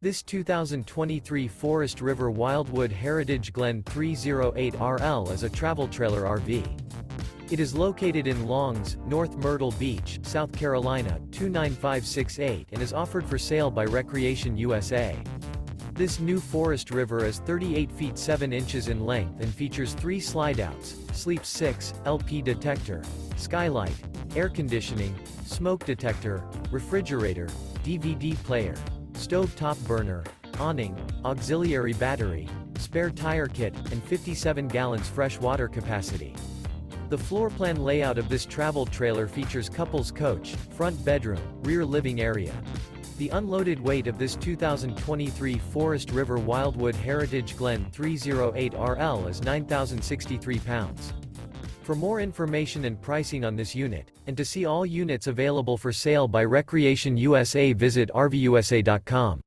This 2023 Forest River Wildwood Heritage Glen 308RL is a travel trailer RV. It is located in Longs, North Myrtle Beach, South Carolina, 29568 and is offered for sale by Recreation USA. This new Forest River is 38 feet 7 inches in length and features 3 slideouts, sleep 6, LP detector, skylight, air conditioning, smoke detector, refrigerator, DVD player, stove top burner, awning, auxiliary battery, spare tire kit, and 57 gallons fresh water capacity. The floor plan layout of this travel trailer features couples coach, front bedroom, rear living area. The unloaded weight of this 2023 Forest River Wildwood Heritage Glen 308RL is 9,063 pounds. For more information and pricing on this unit, and to see all units available for sale by Recreation USA, visit RVUSA.com.